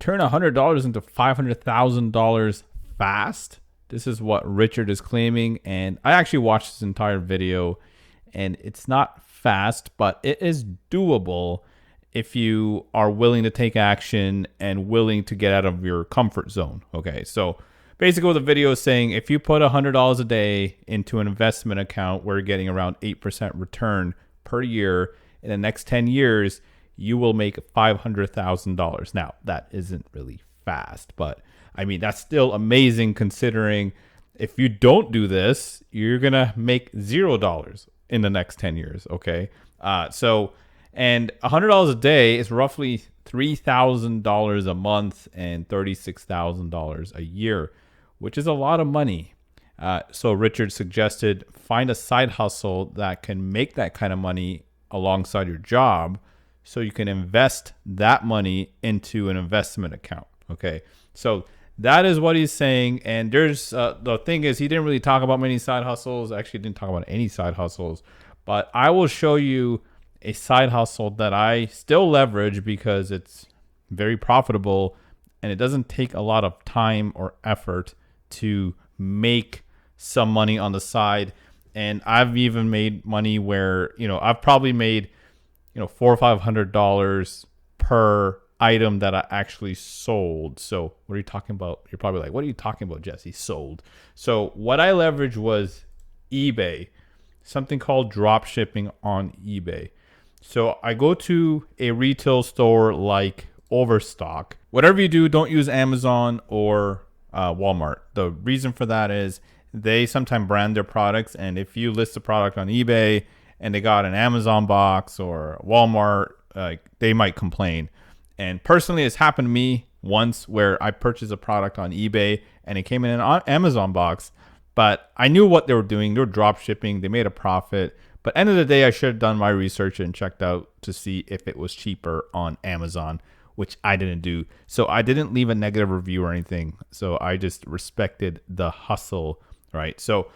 turn $100 into $500,000 fast. This is what Richard is claiming. And I actually watched this entire video, and it's not fast, but it is doable if you are willing to take action and willing to get out of your comfort zone. Okay, so basically what the video is saying, if you put $100 a day into an investment account, we're getting around 8% return per year. In the next 10 years, you will make $500,000. Now, that isn't really fast, but I mean, that's still amazing considering if you don't do this, you're going to make $0 in the next 10 years. Okay. And $100 a day is roughly $3,000 a month and $36,000 a year, which is a lot of money. So Richard suggested find a side hustle that can make that kind of money alongside your job, so you can invest that money into an investment account. Okay, so that is what he's saying. And there's the thing is, he didn't really talk about many side hustles. Actually, didn't talk about any side hustles. But I will show you a side hustle that I still leverage because it's very profitable and it doesn't take a lot of time or effort to make some money on the side. And I've even made money where, I've probably made, $400 or $500 per item that I actually sold. So what are you talking about? You're probably like, what are you talking about, Jesse? Sold. So what I leveraged was eBay, something called drop shipping on eBay. So I go to a retail store like Overstock. Whatever you do, don't use Amazon or Walmart. The reason for that is they sometimes brand their products, and if you list a product on eBay and they got an Amazon box or Walmart, they might complain. And personally, it's happened to me once where I purchased a product on eBay and it came in an Amazon box, but I knew what they were doing. They were drop shipping. They made a profit. But end of the day, I should have done my research and checked out to see if it was cheaper on Amazon, which I didn't do. So I didn't leave a negative review or anything. So I just respected the hustle, right? So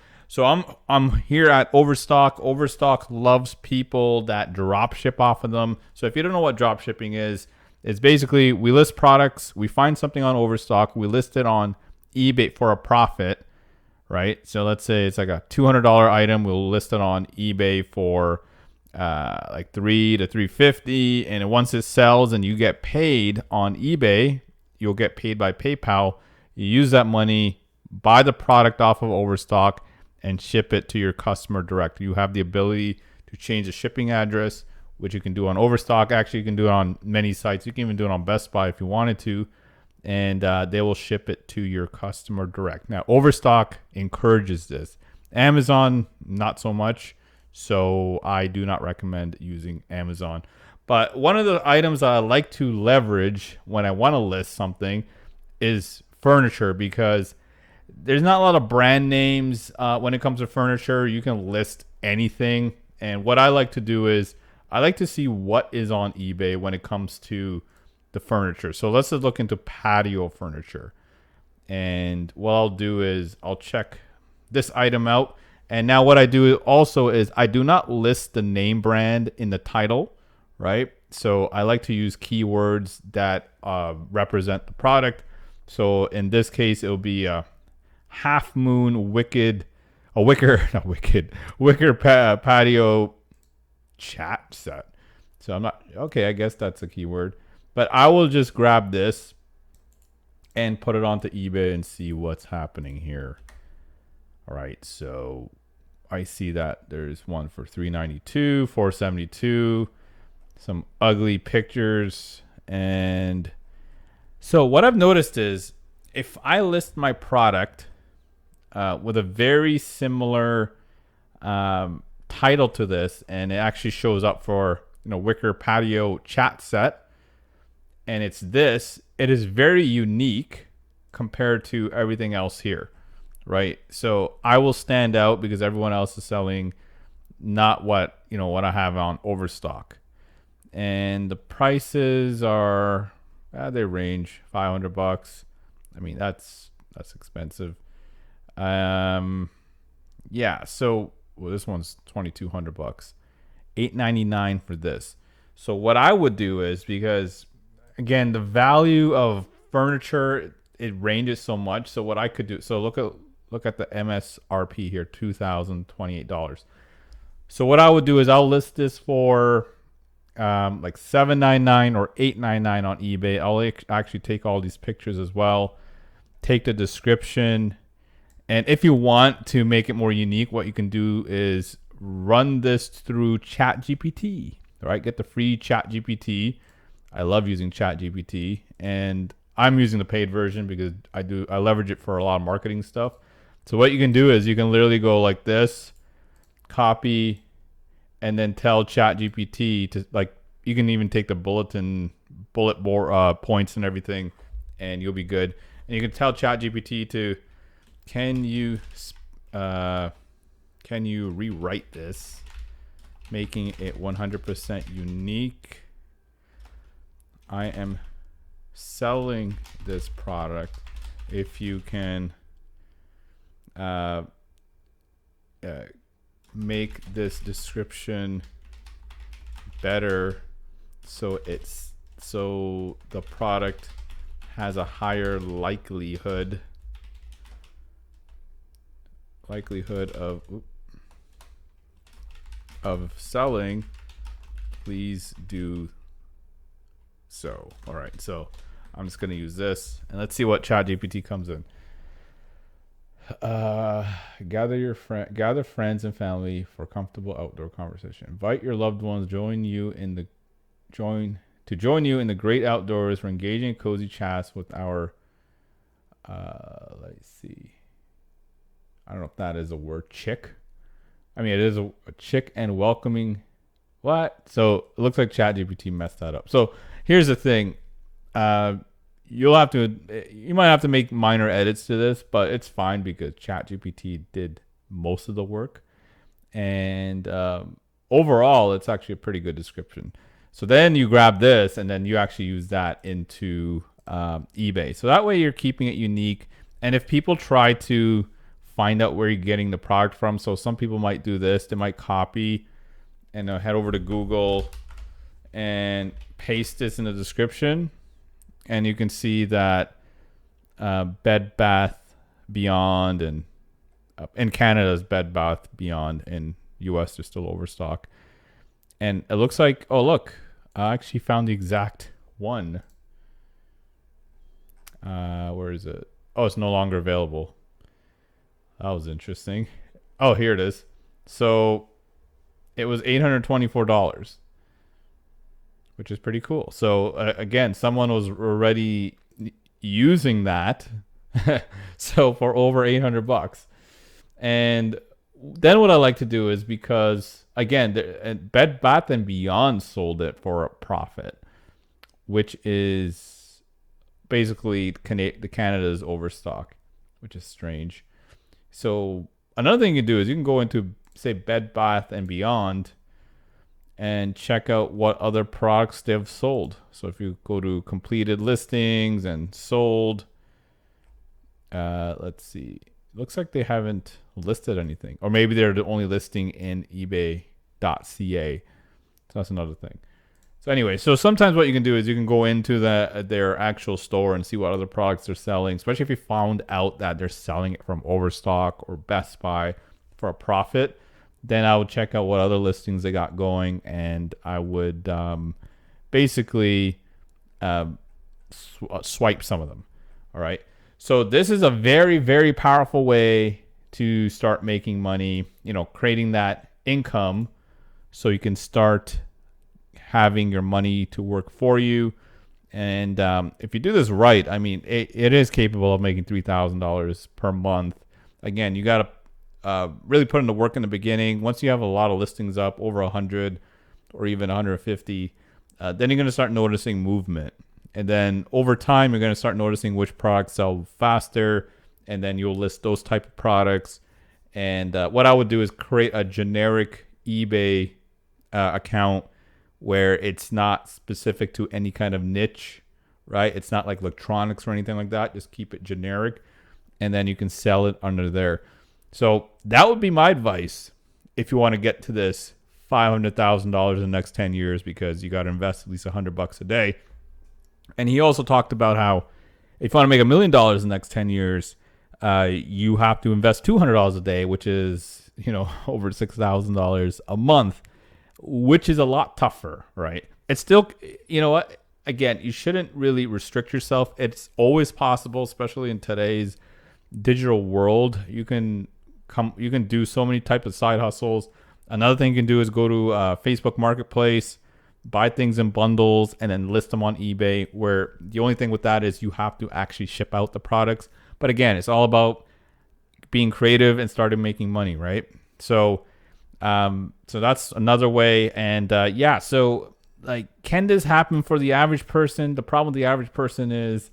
I'm here at Overstock. Overstock loves people that drop ship off of them. So if you don't know what drop shipping is, it's basically we list products, we find something on Overstock, we list it on eBay for a profit, right? So let's say it's like a $200 item, we'll list it on eBay for like $300 to $350, and once it sells and you get paid on eBay, you'll get paid by PayPal. You use that money, buy the product off of Overstock, and ship it to your customer direct. You have the ability to change the shipping address, which you can do on Overstock. Actually, you can do it on many sites. You can even do it on Best Buy if you wanted to, and they will ship it to your customer direct. Now, Overstock encourages this. Amazon, not so much, so I do not recommend using Amazon. But one of the items that I like to leverage when I want to list something is furniture, because there's not a lot of brand names when it comes to furniture. You can list anything. And what I like to do is I like to see what is on eBay when it comes to the furniture. So let's just look into patio furniture. And what I'll do is I'll check this item out. And now what I do also is I do not list the name brand in the title, right? So I like to use keywords that represent the product. So in this case, it'll be a Half Moon Wicker patio chat set. So I'm not, okay, I guess that's a keyword. But I will just grab this and put it onto eBay and see what's happening here. All right, so I see that there's one for $392, $472, some ugly pictures. And so what I've noticed is if I list my product with a very similar title to this, and it actually shows up for wicker patio chat set, and it's this, it is very unique compared to everything else here, right? So I will stand out because everyone else is selling not what I have on Overstock, and the prices are they range $500. I mean, that's expensive. Yeah, so this one's $2,200, $899 for this. So what I would do is, because again, the value of furniture, it ranges so much. So what I could do, so look at the MSRP here, $2,028. So what I would do is I'll list this for like $799 or $899 on eBay. I'll actually take all these pictures as well, take the description, and if you want to make it more unique, what you can do is run this through ChatGPT. All right, get the free ChatGPT. I love using ChatGPT, and I'm using the paid version because I leverage it for a lot of marketing stuff. So what you can do is you can literally go like this, copy, and then tell ChatGPT to, like, you can even take the bullet board points and everything, and you'll be good. And you can tell ChatGPT to, can you rewrite this, making it 100% unique. I am selling this product. If you can make this description better so the product has a higher likelihood of selling, please do so. All right, so I'm just going to use this, and let's see what ChatGPT comes in. Gather friends and family for comfortable outdoor conversation. Invite your loved ones join you in the great outdoors for engaging cozy chats with our let's see. I don't know if that is a word, chick. I mean, it is a chick and welcoming. What? So it looks like ChatGPT messed that up. So here's the thing. You might have to make minor edits to this, but it's fine because ChatGPT did most of the work. And overall, it's actually a pretty good description. So then you grab this and then you actually use that into eBay. So that way you're keeping it unique. And if people try to find out where you're getting the product from, so some people might do this, they might copy and head over to Google and paste this in the description. And you can see that Bed Bath Beyond, and in Canada's Bed Bath Beyond, in US they're still overstock. And it looks like, oh look, I actually found the exact one. Where is it? Oh, it's no longer available. That was interesting. Oh, here it is. So it was $824, which is pretty cool. So again, someone was already using that. So for over $800. And then what I like to do is, because again, Bed Bath and Beyond sold it for a profit, which is basically the Canada's overstock, which is strange. So another thing you can do is you can go into, say, Bed Bath and Beyond and check out what other products they've sold. So if you go to completed listings and sold, let's see. Looks like they haven't listed anything, or maybe they're the only listing in ebay.ca. So that's another thing. So anyway, so sometimes what you can do is you can go into their actual store and see what other products they're selling, especially if you found out that they're selling it from Overstock or Best Buy for a profit. Then I would check out what other listings they got going, and I would basically swipe some of them. All right. So this is a very, very powerful way to start making money, creating that income so you can start having your money to work for you. And if you do this right, I mean, it is capable of making $3,000 per month. Again, you got to really put in the work in the beginning. Once you have a lot of listings up, over 100 or even 150, then you're going to start noticing movement. And then over time, you're going to start noticing which products sell faster, and then you'll list those type of products. And what I would do is create a generic eBay account where it's not specific to any kind of niche, right? It's not like electronics or anything like that. Just keep it generic, and then you can sell it under there. So that would be my advice if you want to get to this $500,000 in the next 10 years, because you got to invest at least $100 a day. And he also talked about how If you want to make $1 million in the next 10 years, you have to invest $200 a day, which is, over $6,000 a month, which is a lot tougher, right? It's still, what? Again, you shouldn't really restrict yourself. It's always possible, especially in today's digital world. You can do so many types of side hustles. Another thing you can do is go to Facebook Marketplace, buy things in bundles, and then list them on eBay, where the only thing with that is you have to actually ship out the products. But again, it's all about being creative and starting making money, right? So that's another way. And so like, can this happen for the average person? The problem with the average person is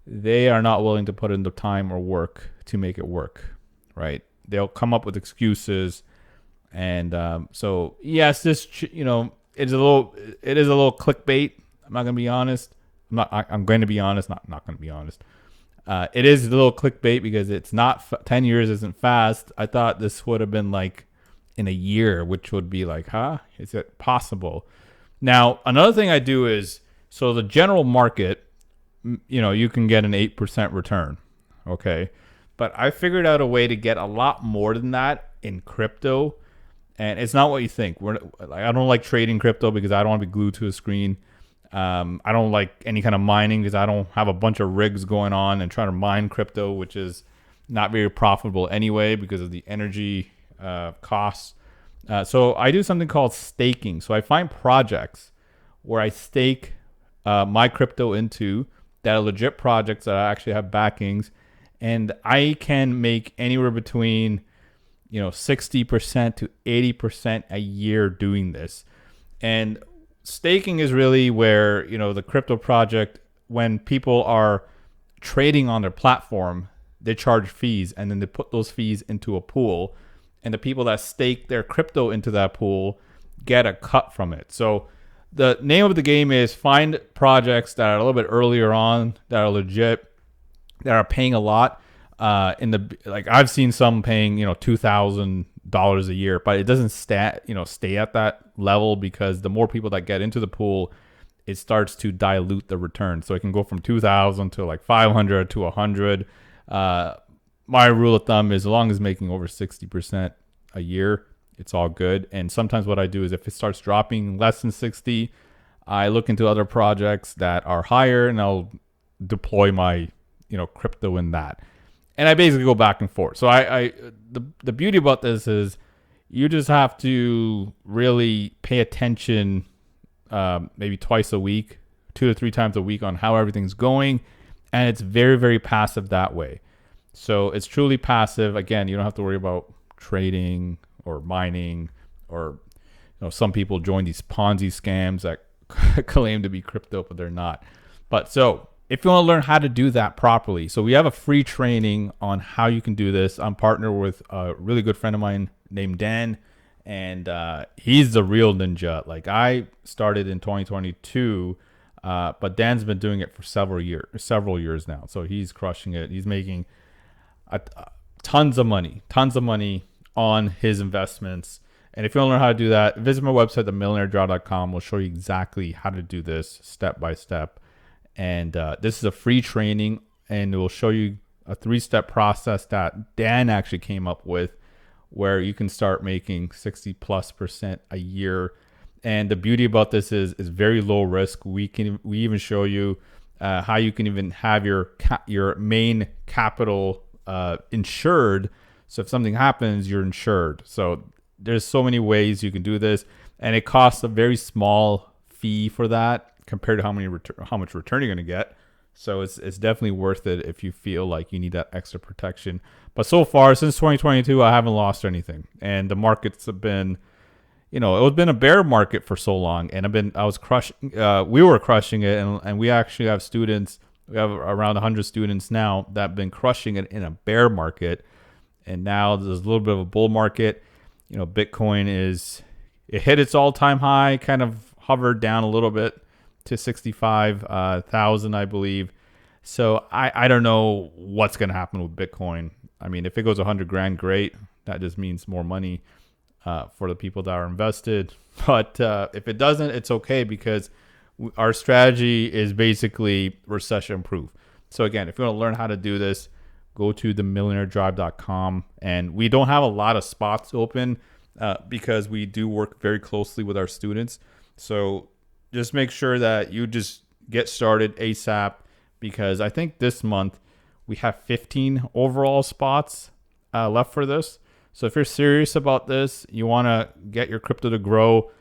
they are not willing to put in the time or work to make it work, right? They'll come up with excuses. And so yes, this it is a little clickbait. I'm not gonna be honest. I'm going to be honest. Not going to be honest. It is a little clickbait because it's not 10 years isn't fast. I thought this would have been like in a year, which would be like, is it possible? Now, another thing I do is, so the general market, you can get an 8% return. Okay. But I figured out a way to get a lot more than that in crypto. And it's not what you think. I don't like trading crypto because I don't want to be glued to a screen. I don't like any kind of mining because I don't have a bunch of rigs going on and trying to mine crypto, which is not very profitable anyway because of the energy costs. So I do something called staking. So I find projects where I stake my crypto into that are legit projects that actually have backings, and I can make anywhere between 60% to 80% a year doing this. And staking is really where the crypto project, when people are trading on their platform, they charge fees, and then they put those fees into a pool. And the people that stake their crypto into that pool get a cut from it. So the name of the game is find projects that are a little bit earlier on, that are legit, that are paying a lot. I've seen some paying $2,000 a year, but it doesn't stay at that level, because the more people that get into the pool, it starts to dilute the return. So it can go from 2,000 to like 500 to 100. My rule of thumb is, as long as making over 60% a year, it's all good. And sometimes what I do is, if it starts dropping less than 60, I look into other projects that are higher, and I'll deploy my crypto in that. And I basically go back and forth. So the beauty about this is, you just have to really pay attention, maybe twice a week, 2 to 3 times a week, on how everything's going. And it's very, very passive that way. So it's truly passive. Again, you don't have to worry about trading or mining, or some people join these Ponzi scams that claim to be crypto, but they're not. But so if you want to learn how to do that properly, so we have a free training on how you can do this. I'm partnered with a really good friend of mine named Dan, and he's the real ninja. Like, I started in 2022, but Dan's been doing it for several years now. So he's crushing it. He's making tons of money on his investments. And if you want to learn how to do that, visit my website, themillionairedraw.com. We'll show you exactly how to do this step by step. And this is a free training, and it will show you a 3-step process that Dan actually came up with, where you can start making 60+% a year. And the beauty about this is very low risk. We even show you how you can even have your main capital insured. So if something happens, you're insured. So there's so many ways you can do this, and it costs a very small fee for that compared to how much return you're going to get. So it's definitely worth it if you feel like you need that extra protection. But so far, since 2022, I haven't lost anything, and the markets have been, it's been a bear market for so long, and we were crushing it, and we actually have students. We have around 100 students now that have been crushing it in a bear market, and now there's a little bit of a bull market. Bitcoin it hit its all-time high, kind of hovered down a little bit to 65,000, I believe. So I don't know what's going to happen with Bitcoin. I mean, if it goes 100 grand, great. That just means more money for the people that are invested. But if it doesn't, it's okay, because our strategy is basically recession proof. So again, if you want to learn how to do this, go to themillionairedrive.com. And we don't have a lot of spots open because we do work very closely with our students. So just make sure that you just get started ASAP, because I think this month we have 15 overall spots left for this. So if you're serious about this, you want to get your crypto to grow,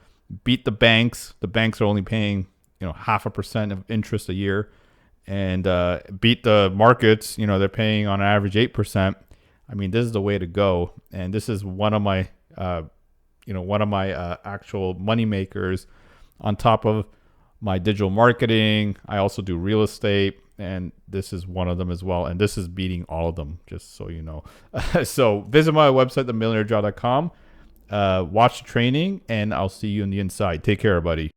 beat the banks. The banks are only paying 0.5% of interest a year, and beat the markets. They're paying on average 8%. I mean, this is the way to go. And this is one of my actual money makers on top of my digital marketing. I also do real estate, and this is one of them as well. And this is beating all of them, just so you know. So visit my website, themillionairedrive.com. Watch the training, and I'll see you on the inside. Take care, everybody.